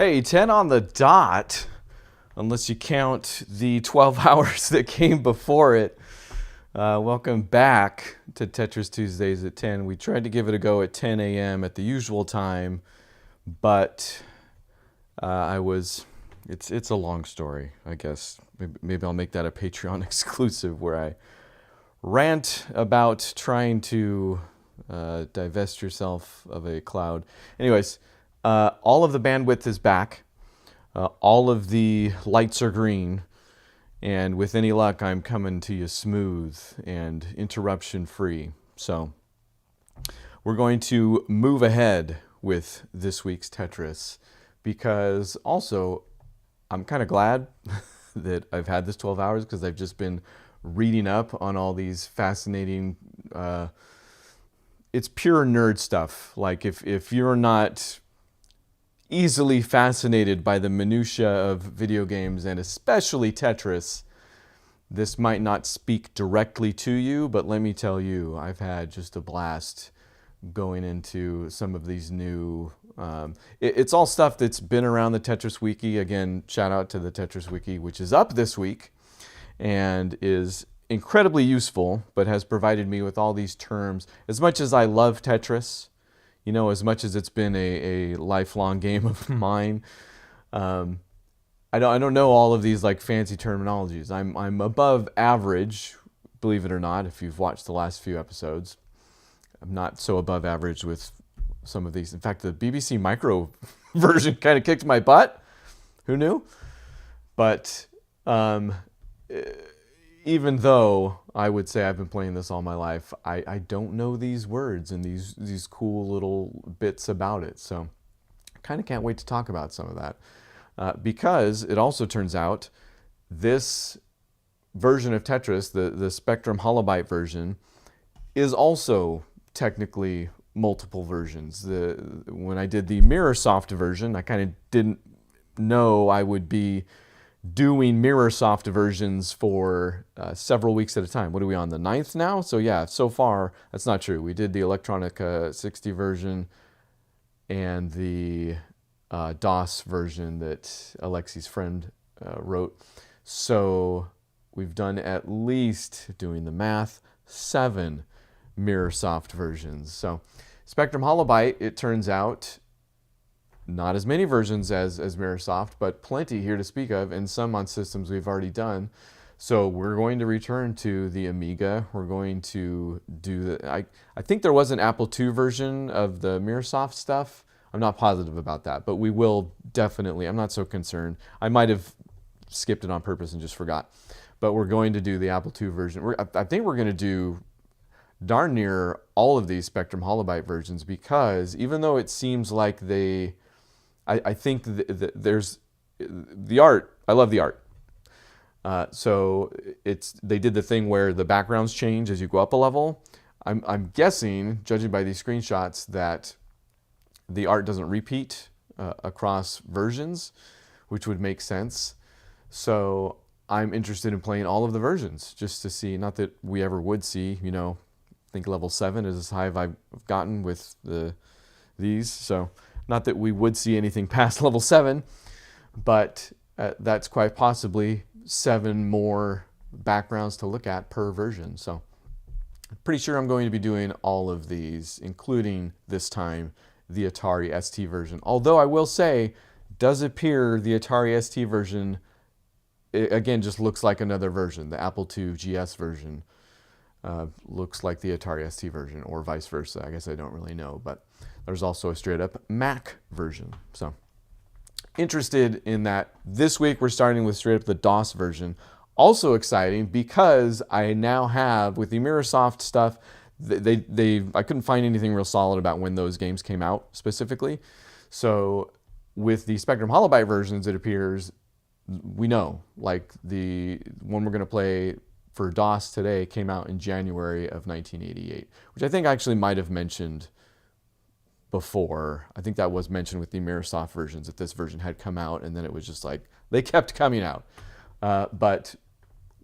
Hey, 10 on the dot, unless you count the 12 hours that came before it. Welcome back to Tetris Tuesdays at 10. We tried to give it a go at 10 a.m. at the usual time, but it's a long story, I guess. Maybe I'll make that a Patreon exclusive where I rant about trying to divest yourself of a cloud. Anyways, all of the bandwidth is back. All of the lights are green. And with any luck, I'm coming to you smooth and interruption free. So we're going to move ahead with this week's Tetris because also I'm kind of glad that I've had this 12 hours because I've just been reading up on all these fascinating, it's pure nerd stuff. Like if you're not easily fascinated by the minutia of video games and especially Tetris, this might not speak directly to you, but let me tell you, I've had just a blast going into some of these new, it's all stuff that's been around the Tetris Wiki. Again, shout out to the Tetris Wiki, which is up this week and is incredibly useful, but has provided me with all these terms. As much as I love Tetris, you know, as much as it's been a lifelong game of mine, I don't know all of these like fancy terminologies. I'm above average, believe it or not, if you've watched the last few episodes. I'm not so above average with some of these. In fact, the BBC Micro version kind of kicked my butt. Who knew? But even though I would say I've been playing this all my life, I don't know these words and these cool little bits about it. So I kind of can't wait to talk about some of that. Because it also turns out this version of Tetris, the Spectrum Holobyte version, is also technically multiple versions. When I did the MirrorSoft version, I kind of didn't know I would be doing MirrorSoft versions for several weeks at a time. What are we on, the 9th now? So yeah, so far, that's not true. We did the Electronica 60 version and the DOS version that Alexi's friend wrote. So we've done at least, doing the math, 7 MirrorSoft versions. So Spectrum Holobyte, it turns out, not as many versions as MirrorSoft, but plenty here to speak of, and some on systems we've already done. So we're going to return to the Amiga. We're going to do I think there was an Apple II version of the MirrorSoft stuff. I'm not positive about that, but we will definitely. I'm not so concerned. I might have skipped it on purpose and just forgot. But we're going to do the Apple II version. I think we're going to do darn near all of these Spectrum Holobyte versions because even though it seems like I think there's the art. I love the art. So they did the thing where the backgrounds change as you go up a level. I'm guessing, judging by these screenshots, that the art doesn't repeat across versions, which would make sense. So I'm interested in playing all of the versions just to see, not that we ever would see, you know, I think level 7 is as high as I've gotten with these. So not that we would see anything past level 7, but that's quite possibly 7 more backgrounds to look at per version. So I'm pretty sure I'm going to be doing all of these, including this time the Atari ST version. Although I will say, does appear the Atari ST version, again, just looks like another version. The Apple II GS version looks like the Atari ST version, or vice versa. I guess I don't really know, but there's also a straight up Mac version. So interested in that. This week we're starting with straight up the DOS version. Also exciting because I now have, with the MirrorSoft stuff, I couldn't find anything real solid about when those games came out specifically. So with the Spectrum Holobyte versions, it appears we know, like the one we're going to play for DOS today came out in January of 1988, which I think I actually might have mentioned before. I think that was mentioned with the MirrorSoft versions, that this version had come out and then it was just like, they kept coming out. But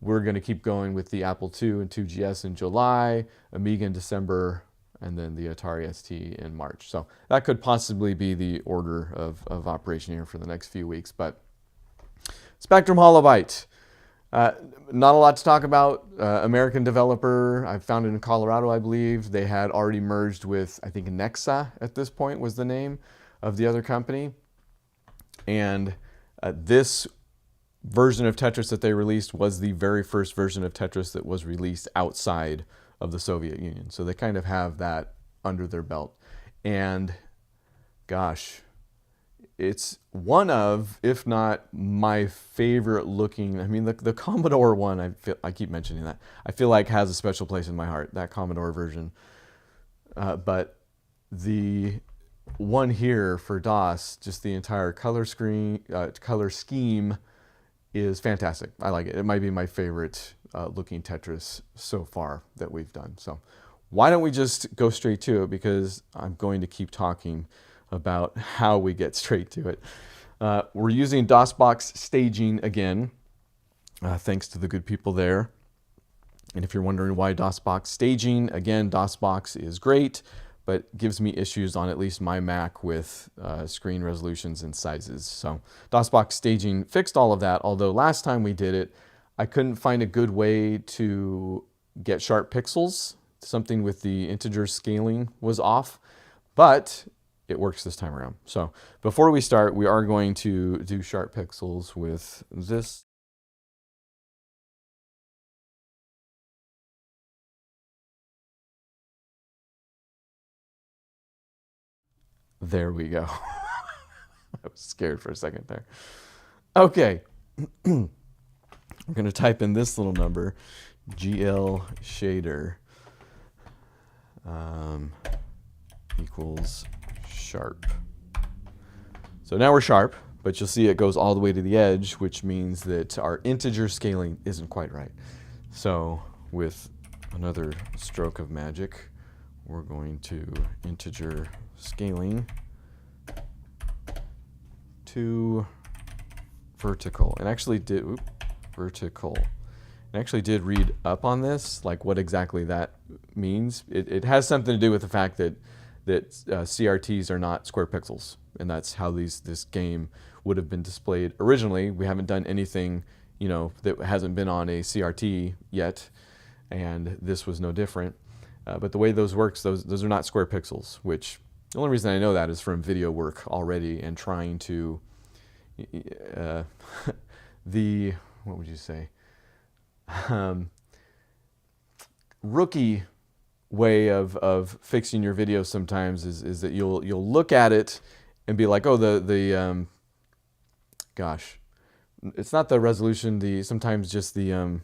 we're going to keep going with the Apple II and 2GS in July, Amiga in December, and then the Atari ST in March. So that could possibly be the order of operation here for the next few weeks. But Spectrum Holobyte. Not a lot to talk about. American developer. I found it in Colorado, I believe. They had already merged with, I think, Nexa at this point was the name of the other company. And this version of Tetris that they released was the very first version of Tetris that was released outside of the Soviet Union. So they kind of have that under their belt. And gosh, it's one of, if not my favorite looking, I mean, the Commodore one, I keep mentioning that. I feel like has a special place in my heart, that Commodore version. But the one here for DOS, just the entire color scheme is fantastic. I like it. It might be my favorite looking Tetris so far that we've done. So why don't we just go straight to it, because I'm going to keep talking about how we get straight to it. We're using DOSBox staging again, thanks to the good people there. And if you're wondering why DOSBox staging, again, DOSBox is great, but gives me issues on at least my Mac with screen resolutions and sizes. So DOSBox staging fixed all of that, although last time we did it, I couldn't find a good way to get sharp pixels. Something with the integer scaling was off, but it works this time around. So before we start, we are going to do sharp pixels with this. There we go. I was scared for a second there. Okay. We're going to type in this little number, GL shader equals sharp. So now we're sharp, but you'll see it goes all the way to the edge, which means that our integer scaling isn't quite right. So with another stroke of magic, we're going to integer scaling to vertical. And actually did vertical. And actually did read up on this, like what exactly that means. It has something to do with the fact that CRTs are not square pixels, and that's how this game would have been displayed originally. We haven't done anything, that hasn't been on a CRT yet, and this was no different. But the way those works, those are not square pixels, which the only reason I know that is from video work already and trying to what would you say? Rookie way of fixing your videos sometimes is that you'll look at it and be like, oh, gosh, it's not the resolution, sometimes just the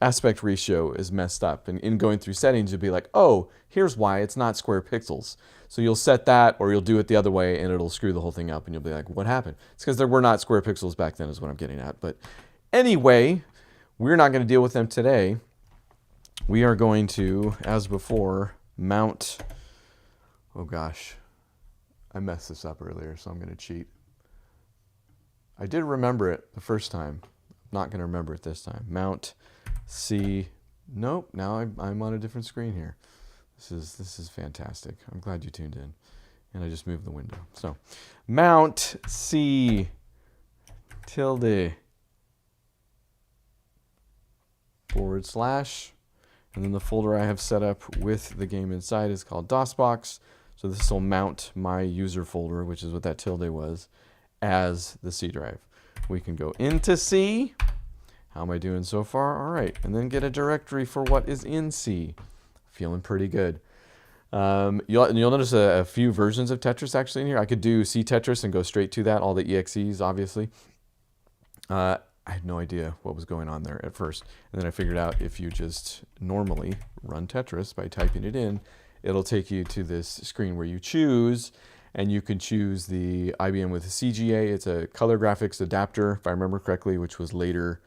aspect ratio is messed up. And in going through settings, you'll be like, oh, here's why it's not square pixels. So you'll set that, or you'll do it the other way, and it'll screw the whole thing up, and you'll be like, what happened? It's because there were not square pixels back then is what I'm getting at. But anyway, we're not going to deal with them today. We are going to, as before, mount, oh gosh, I messed this up earlier, so I'm going to cheat. I did remember it the first time. I'm not going to remember it this time. Mount C, nope, now I'm on a different screen here. This is fantastic. I'm glad you tuned in. And I just moved the window. So mount C tilde / and then the folder I have set up with the game inside is called DOSBox. So this will mount my user folder, which is what that tilde was, as the C drive. We can go into C. How am I doing so far? All right. And then get a directory for what is in C. Feeling pretty good. You'll notice a few versions of Tetris actually in here. I could do C Tetris and go straight to that, all the EXEs, obviously. I had no idea what was going on there at first. And then I figured out if you just normally run Tetris by typing it in, it'll take you to this screen where you choose, and you can choose the IBM with a CGA. It's a color graphics adapter, if I remember correctly, which was later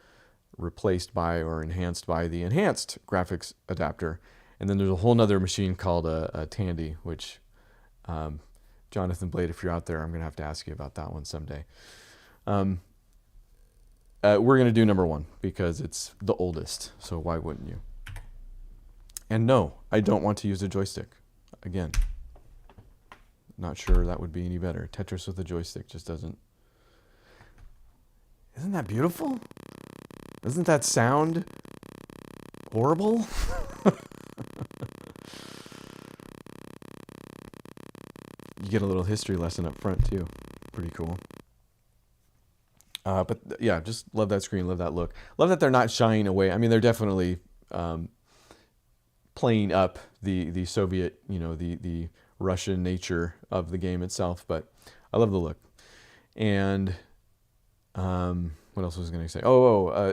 replaced by or enhanced by the enhanced graphics adapter. And then there's a whole nother machine called a Tandy, which Jonathan Blade, if you're out there, I'm going to have to ask you about that one someday. We're going to do number one because it's the oldest, so why wouldn't you? And no, I don't want to use a joystick. Again, not sure that would be any better. Tetris with a joystick just doesn't. Isn't that beautiful? Doesn't that sound horrible? You get a little history lesson up front too. Pretty cool. But yeah, just love that screen, love that look. Love that they're not shying away. I mean, they're definitely playing up the Soviet, the Russian nature of the game itself, but I love the look. And what else was I going to say?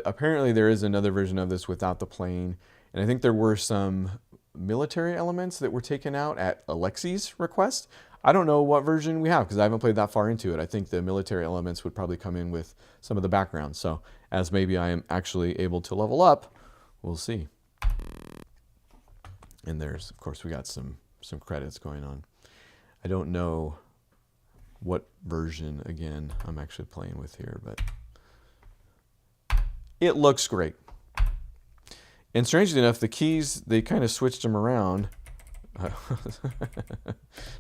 Apparently there is another version of this without the plane, and I think there were some military elements that were taken out at Alexi's request. I don't know what version we have because I haven't played that far into it. I think the military elements would probably come in with some of the background. So as maybe I am actually able to level up, we'll see. And there's, of course, we got some credits going on. I don't know what version, again, I'm actually playing with here, but it looks great. And strangely enough, the keys, they kind of switched them around.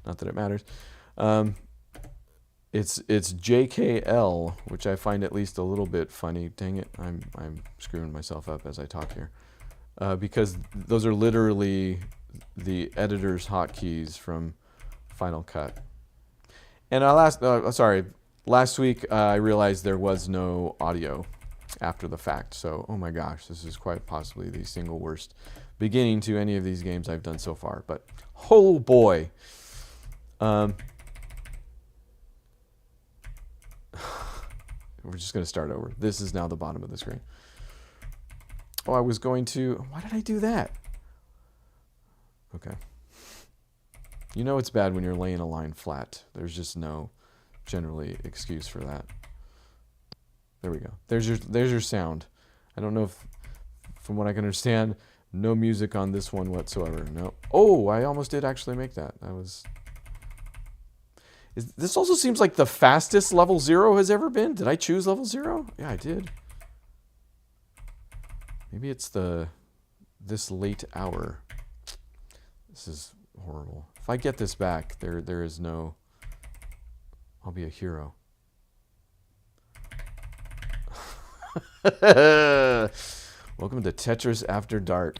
Not that it matters. It's JKL, which I find at least a little bit funny. Dang it, I'm screwing myself up as I talk here. Because those are literally the editor's hotkeys from Final Cut. And last week I realized there was no audio after the fact. So, oh my gosh, this is quite possibly the single worst beginning to any of these games I've done so far. But, oh boy. We're just going to start over. This is now the bottom of the screen. Oh, I was going to... Why did I do that? Okay. You know it's bad when you're laying a line flat. There's just no generally excuse for that. There we go. There's your sound. I don't know if, from what I can understand, no music on this one whatsoever. No. Oh, I almost did actually make that. That was... This also seems like the fastest level 0 has ever been. Did I choose level 0? Yeah, I did. Maybe it's this late hour. This is horrible. If I get this back, there is no... I'll be a hero. Welcome to Tetris After Dark.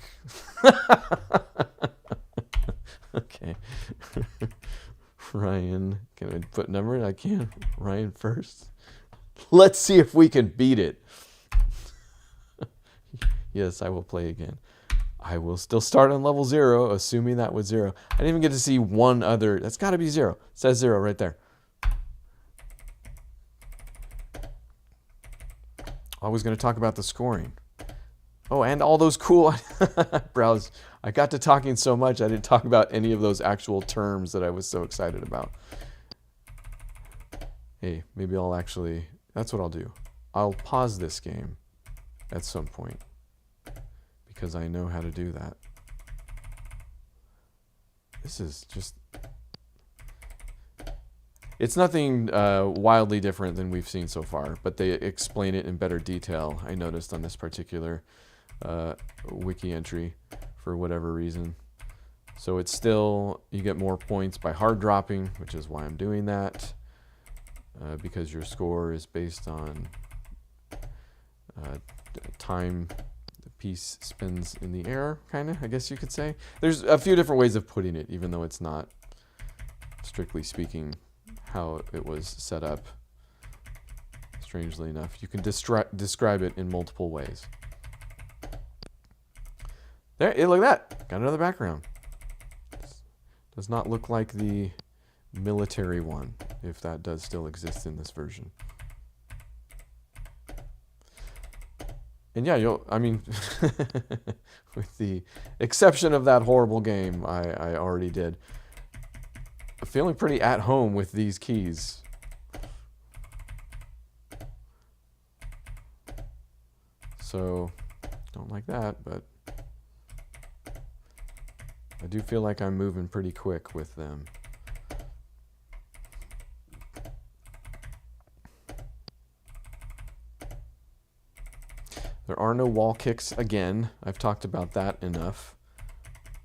Okay. Ryan, can I put number? I can. Ryan first. Let's see if we can beat it. Yes, I will play again. I will still start on level 0, assuming that was 0. I didn't even get to see one other. That's got to be 0. It says 0 right there. I was going to talk about the scoring. Oh, and all those cool browse. I got to talking so much, I didn't talk about any of those actual terms that I was so excited about. Hey, maybe I'll actually... That's what I'll do. I'll pause this game at some point because I know how to do that. This is just... It's nothing wildly different than we've seen so far, but they explain it in better detail, I noticed on this particular wiki entry for whatever reason. So it's still, you get more points by hard dropping, which is why I'm doing that, because your score is based on time the piece spins in the air, kind of, I guess you could say. There's a few different ways of putting it, even though it's not, strictly speaking, how it was set up. Strangely enough, you can describe it in multiple ways. There, look at that. Got another background. Does not look like the military one, if that does still exist in this version. And yeah, I mean, with the exception of that horrible game I already did, I'm feeling pretty at home with these keys. So, don't like that, but I do feel like I'm moving pretty quick with them. There are no wall kicks again. I've talked about that enough.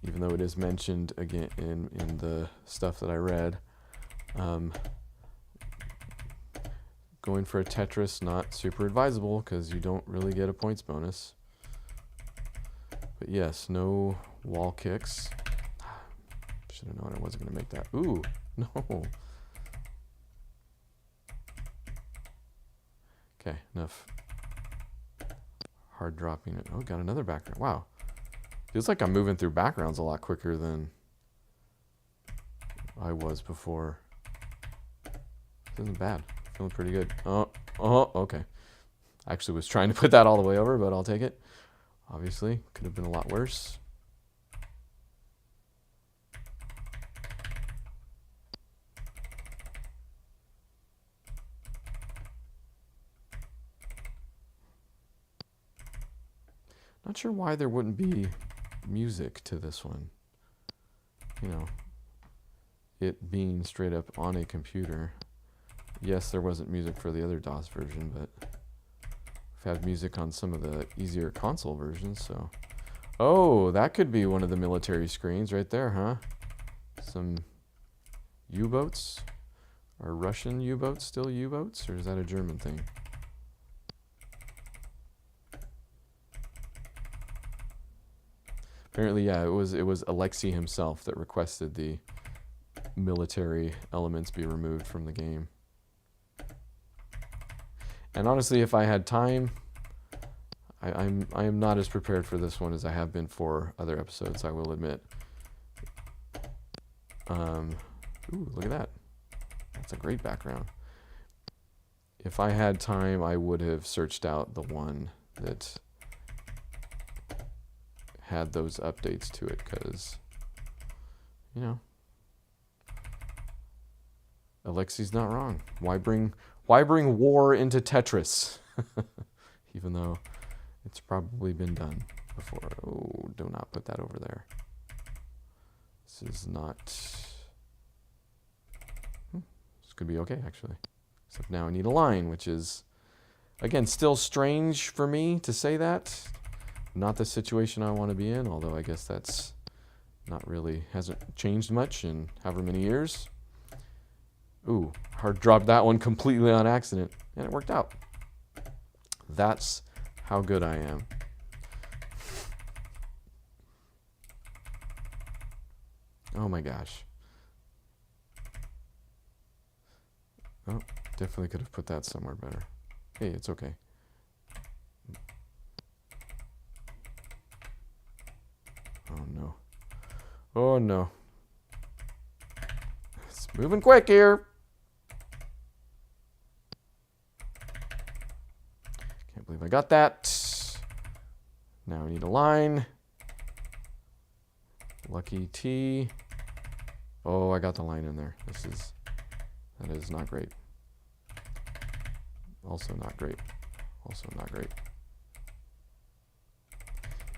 even though it is mentioned again in the stuff that I read. Going for a Tetris, not super advisable because you don't really get a points bonus. But yes, no wall kicks. Should have known I wasn't going to make that. Ooh, no. Okay, enough hard dropping it. Oh, got another background. Wow. Feels like I'm moving through backgrounds a lot quicker than I was before. Isn't bad. Feeling pretty good. Oh, okay. I actually was trying to put that all the way over, but I'll take it. Obviously, could have been a lot worse. Not sure why there wouldn't be music to this one. You know, it being straight up on a computer. Yes, there wasn't music for the other DOS version, but we've had music on some of the easier console versions, so. Oh, that could be one of the military screens right there, huh? Some U-boats? Are Russian U-boats still U-boats, or is that a German thing? Apparently, yeah, it was Alexei himself that requested the military elements be removed from the game. And honestly, if I had time, I am not as prepared for this one as I have been for other episodes, I will admit. Ooh, look at that. That's a great background. If I had time, I would have searched out the one that had those updates to it, because, you know, Alexei's not wrong. Why bring war into Tetris? Even though it's probably been done before. Oh, do not put that over there. This is not... This could be okay, actually. Except now I need a line, which is, again, still strange for me to say that. Not the situation I want to be in, although I guess that's not really, hasn't changed much in however many years. Ooh, hard dropped that one completely on accident, and it worked out. That's how good I am. Oh my gosh. Oh, definitely could have put that somewhere better. Hey, it's okay. Oh no. Oh no. It's moving quick here. Can't believe I got that. Now I need a line. Lucky T. Oh, I got the line in there. That is not great. Also not great. Also not great.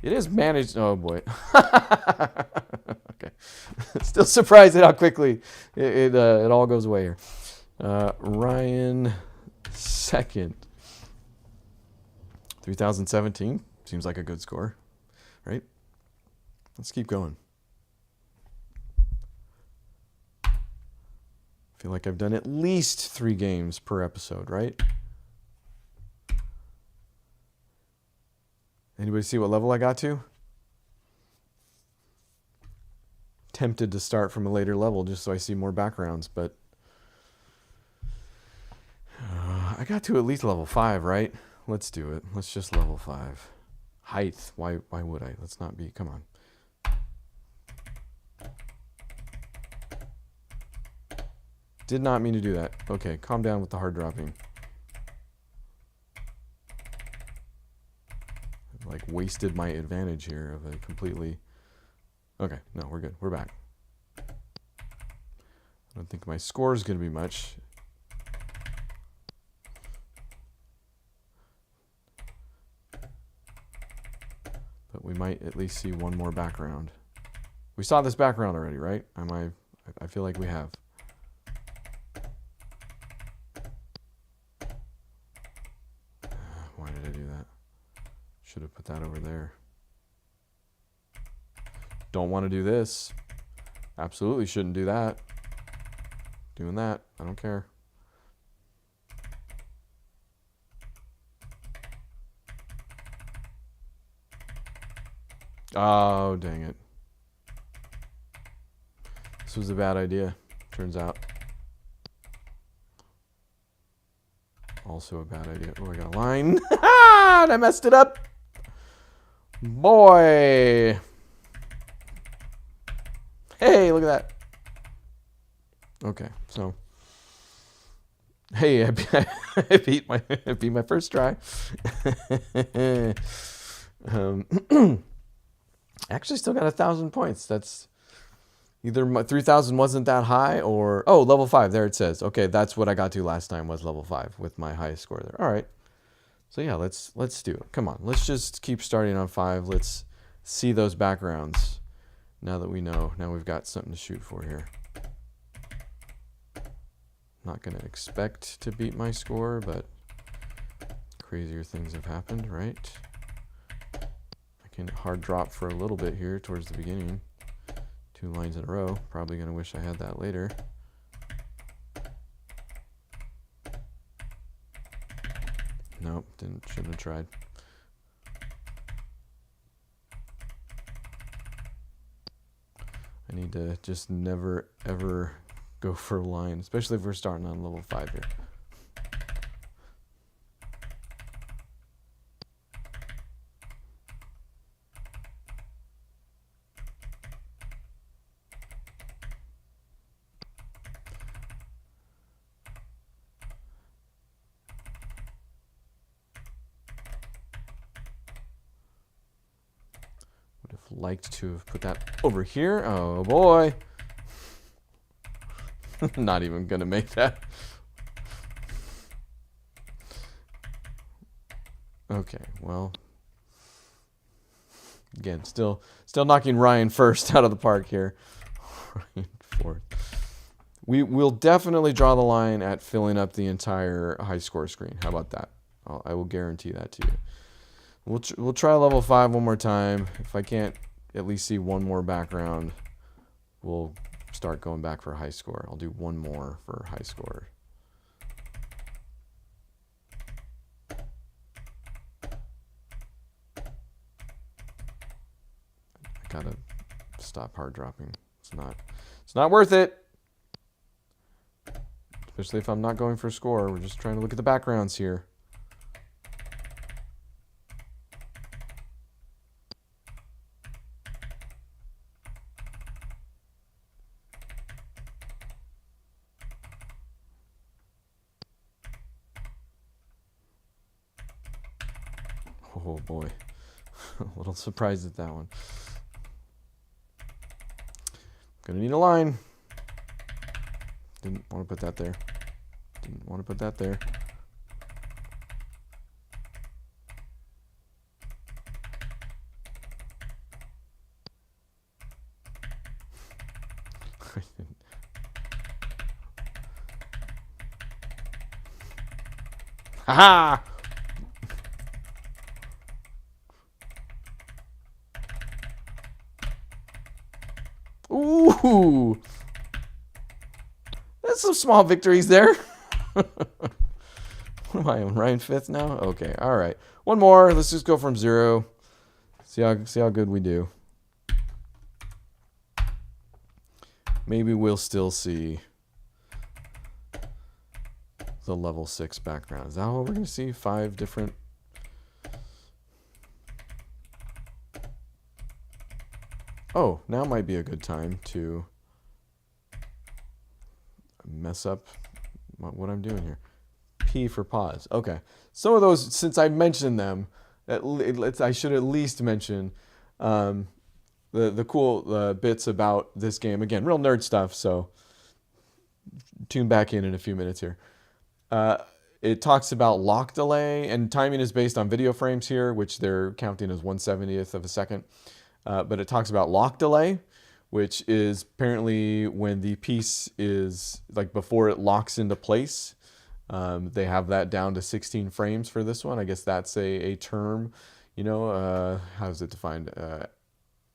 It is managed. Oh boy. Okay. Still surprised at how quickly it all goes away here. Ryan second. 3017. Seems like a good score, right? Let's keep going. I feel like I've done at least 3 games per episode, right? Anybody see what level I got to? Tempted to start from a later level just so I see more backgrounds, but I got to at least level 5, right? Let's do it. Let's just level 5. Height. Why would I? Let's not be. Come on. Did not mean to do that. Okay, calm down with the hard dropping. Like wasted my advantage here of a completely... Okay, no, we're good. We're back. I don't think my score is going to be much. But we might at least see one more background. We saw this background already, right? I feel like we have. Why did I do that? Should have put that over there. Don't want to do this. Absolutely shouldn't do that. Doing that. I don't care. Oh, dang it. This was a bad idea, turns out. Also a bad idea. Oh, I got a line. And I messed it up. Boy. Hey, look at that. Okay, so. Hey, I beat my first try. Actually, still got 1,000 points. That's either 3,000 wasn't that high, or level 5. There it says. Okay, that's what I got to last time, was level 5 with my highest score there. All right. So yeah, let's do it. Come on, let's just keep starting on 5. Let's see those backgrounds. Now that we know, now we've got something to shoot for here. Not gonna expect to beat my score, but crazier things have happened, right? I can hard drop for a little bit here towards the beginning. 2 lines in a row. Probably gonna wish I had that later. Nope, shouldn't have tried. I need to just never ever go for a line, especially if we're starting on level 5 here. Would have liked to have put that over here. Oh boy. Not even gonna make that. Okay, well, again, still knocking Ryan first out of the park here. Ryan fourth. We'll definitely draw the line at filling up the entire high score screen. How about that? I will guarantee that to you. We'll try level 5 one more time. If I can't at least see one more background, we'll start going back for high score. I'll do one more for high score. I gotta stop hard dropping. It's not worth it. Especially if I'm not going for score. We're just trying to look at the backgrounds here. Oh boy, a little surprised at that one. Gonna need a line. Didn't want to put that there. Didn't want to put that there. Haha! Ooh! That's some small victories there. What am I on? Ryan 5th now? Okay, all right. One more. Let's just go from 0. See how good we do. Maybe we'll still see the level 6 background. Is that what we're going to see? 5 different... Oh, now might be a good time to mess up what I'm doing here. P for pause. Okay. Some of those, since I mentioned them, I should at least mention the cool bits about this game. Again, real nerd stuff, so tune back in a few minutes here. It talks about lock delay, and timing is based on video frames here, which they're counting as 1/70th of a second. But it talks about lock delay, which is apparently when the piece is, like, before it locks into place. They have that down to 16 frames for this one. I guess that's a term, you know, how is it defined?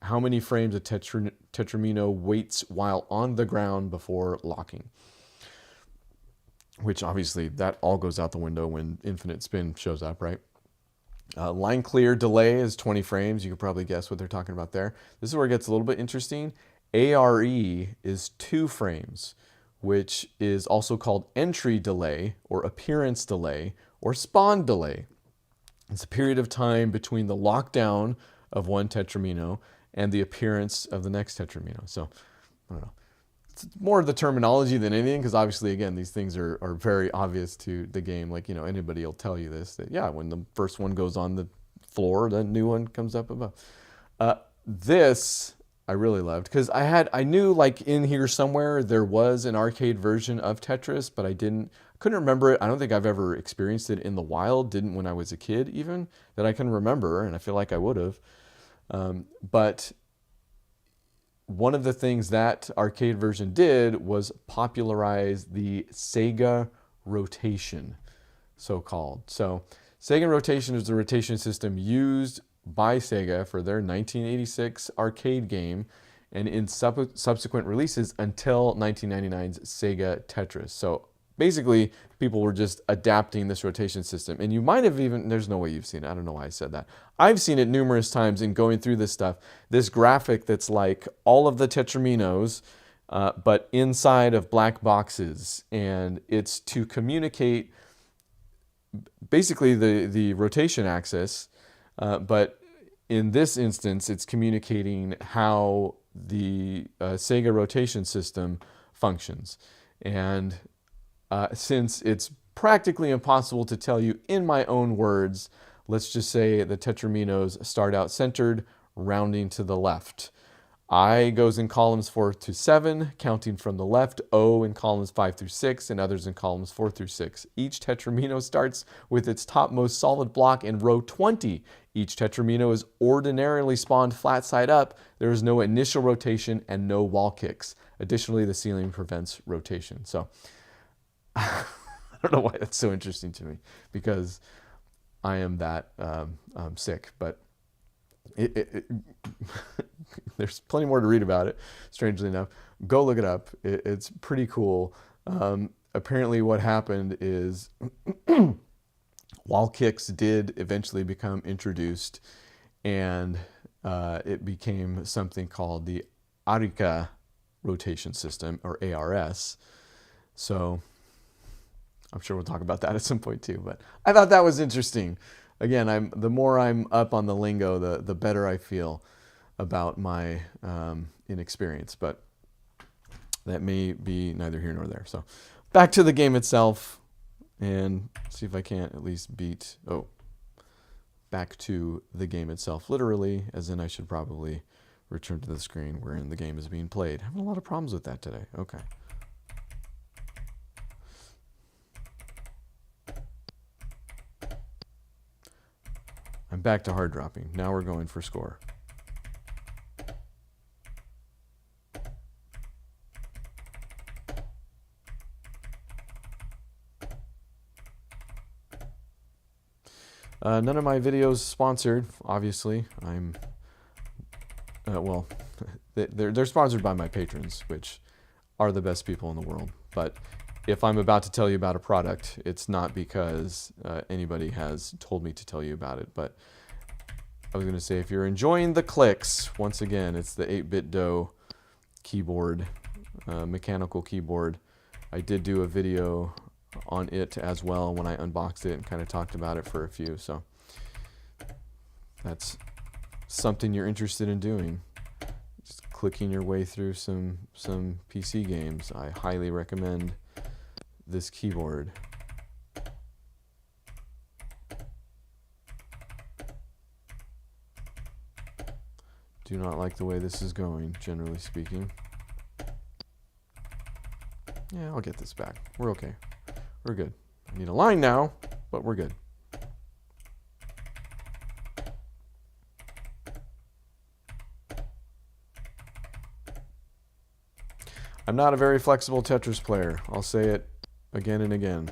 how many frames a Tetramino waits while on the ground before locking. Which obviously that all goes out the window when infinite spin shows up, right? Line clear delay is 20 frames. You can probably guess what they're talking about there. This is where it gets a little bit interesting. ARE is 2 frames, which is also called entry delay or appearance delay or spawn delay. It's a period of time between the lockdown of one Tetramino and the appearance of the next Tetramino. So, I don't know. It's more of the terminology than anything, because obviously, again, these things are very obvious to the game. Like, anybody will tell you this, that, yeah, when the first one goes on the floor, the new one comes up above. This I really loved, because I knew, like, in here somewhere there was an arcade version of Tetris, but I couldn't remember it. I don't think I've ever experienced it in the wild, didn't when I was a kid even, that I can remember, and I feel like I would have. But one of the things that arcade version did was popularize the Sega rotation, so-called. So Sega rotation is the rotation system used by Sega for their 1986 arcade game and in subsequent releases until 1999's Sega Tetris. So basically, people were just adapting this rotation system. And you might have even, there's no way you've seen it. I don't know why I said that. I've seen it numerous times in going through this stuff. This graphic that's like all of the Tetraminos, but inside of black boxes. And it's to communicate basically the rotation axis. But in this instance, it's communicating how the Sega rotation system functions. And since it's practically impossible to tell you in my own words, let's just say the Tetraminos start out centered, rounding to the left. I goes in columns 4 to 7, counting from the left, O in columns 5 through 6, and others in columns 4 through 6. Each Tetramino starts with its topmost solid block in row 20. Each Tetramino is ordinarily spawned flat side up. There is no initial rotation and no wall kicks. Additionally, the ceiling prevents rotation. So I don't know why that's so interesting to me, because I am that sick, but there's plenty more to read about it, strangely enough. Go look it up. It's pretty cool. Apparently what happened is wall kicks did eventually become introduced, and it became something called the Arica rotation system, or ARS. So I'm sure we'll talk about that at some point too, but I thought that was interesting. Again, the more I'm up on the lingo, the better I feel about my inexperience, but that may be neither here nor there. So back to the game itself, and see if I can't at least back to the game itself, literally, as in I should probably return to the screen wherein the game is being played. Having a lot of problems with that today. Okay. I'm back to hard dropping. Now we're going for score. None of my videos sponsored, obviously. Well, they're sponsored by my patrons, which are the best people in the world. But if I'm about to tell you about a product, it's not because anybody has told me to tell you about it. But I was going to say, if you're enjoying the clicks, once again, it's the 8-bit Do keyboard, mechanical keyboard. I did do a video on it as well when I unboxed it and kind of talked about it for a few. So that's something you're interested in doing. Just clicking your way through some PC games. I highly recommend this keyboard. Do not like the way this is going, generally speaking. Yeah, I'll get this back. We're okay. We're good. I need a line now, but we're good. I'm not a very flexible Tetris player. I'll say it again and again.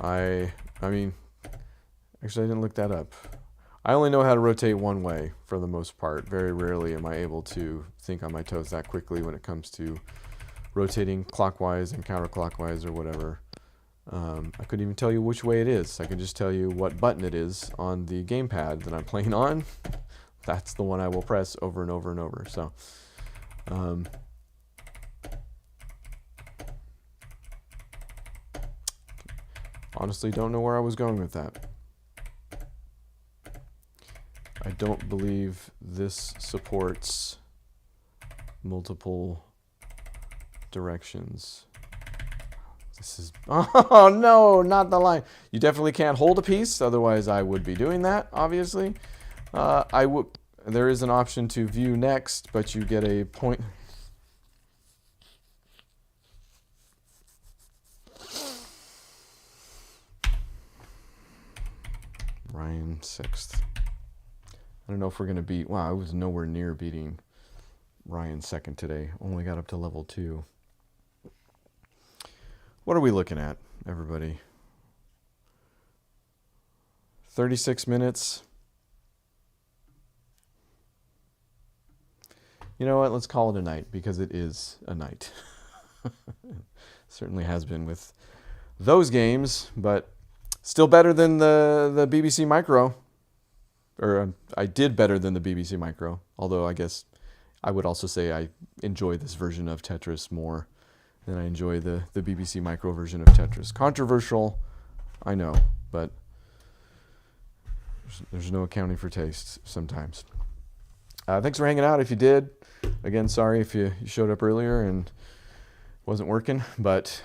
I mean, actually I didn't look that up. I only know how to rotate one way for the most part. Very rarely am I able to think on my toes that quickly when it comes to rotating clockwise and counterclockwise or whatever. I couldn't even tell you which way it is. I can just tell you what button it is on the gamepad that I'm playing on. That's the one I will press over and over and over. So, honestly, don't know where I was going with that. I don't believe this supports multiple directions. This is, oh no, not the line. You definitely can't hold a piece, otherwise I would be doing that, obviously. There is an option to view next, but you get a point. Ryan 6th. I don't know if we're going to beat, wow, I was nowhere near beating Ryan 2nd today. Only got up to level 2. What are we looking at, everybody? 36 minutes. You know what? Let's call it a night, because it is a night. Certainly has been with those games, but still better than the BBC Micro. Or I did better than the BBC Micro, although I guess I would also say I enjoy this version of Tetris more than I enjoy the BBC Micro version of Tetris. Controversial, I know, but there's no accounting for taste sometimes. Thanks for hanging out if you did. Again, sorry if you showed up earlier and wasn't working, but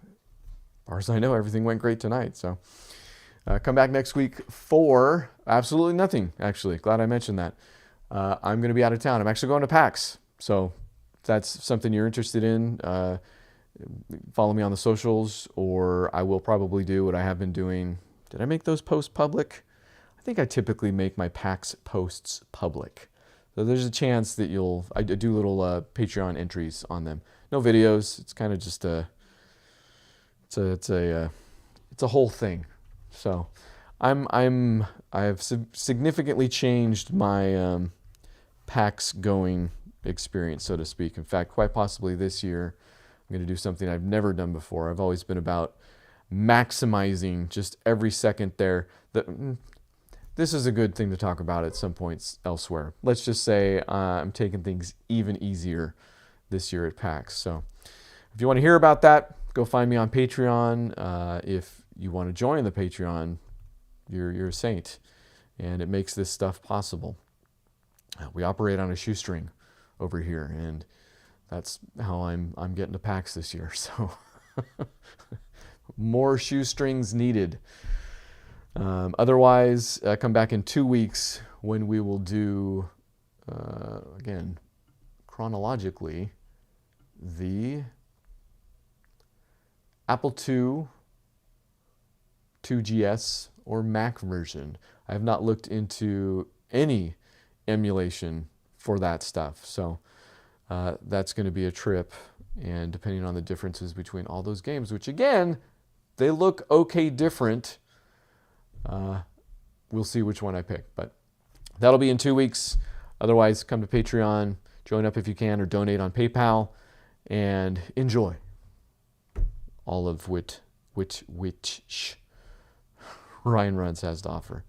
as far as I know, everything went great tonight. So come back next week for absolutely nothing, actually. Glad I mentioned that. I'm going to be out of town. I'm actually going to PAX. So if that's something you're interested in, follow me on the socials, or I will probably do what I have been doing. Did I make those posts public? I think I typically make my PAX posts public. So there's a chance that I do little Patreon entries on them. No videos. It's kind of just it's a whole thing. So I've significantly changed my PAX going experience, so to speak. In fact, quite possibly this year, I'm going to do something I've never done before. I've always been about maximizing just every second there. This is a good thing to talk about at some points elsewhere. Let's just say I'm taking things even easier this year at PAX. So if you want to hear about that, go find me on Patreon. If you want to join the Patreon, you're a saint, and it makes this stuff possible. We operate on a shoestring over here, and that's how I'm getting to PAX this year. So more shoestrings needed. Otherwise, come back in 2 weeks when we will do, again, chronologically, the Apple II, 2GS, or Mac version. I have not looked into any emulation for that stuff. So that's going to be a trip. And depending on the differences between all those games, which again, they look okay different, we'll see which one I pick. But that'll be in 2 weeks. Otherwise, come to Patreon, join up if you can, or donate on PayPal, and enjoy all of which Ryan Runs has to offer.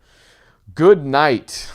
Good night.